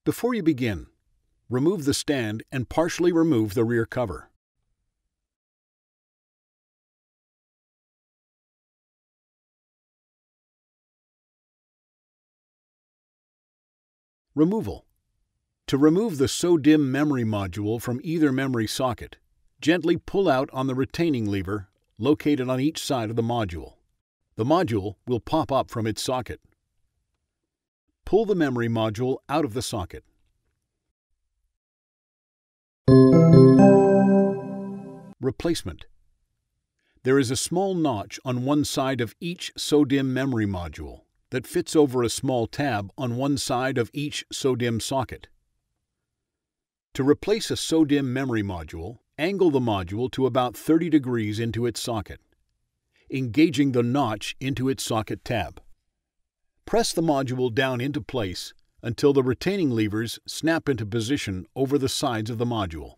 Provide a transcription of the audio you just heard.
Before you begin, remove the stand and partially remove the rear cover. Removal. To remove the so-dimm memory module from either memory socket, gently pull out on the retaining lever located on each side of the module. The module will pop up from its socket. Pull the memory module out of the socket. Replacement. There is a small notch on one side of each so-dimm memory module that fits over a small tab on one side of each so-dimm socket. To replace a so-dimm memory module, angle the module to about 30 degrees into its socket, engaging the notch into its socket tab. Press the module down into place until the retaining levers snap into position over the sides of the module.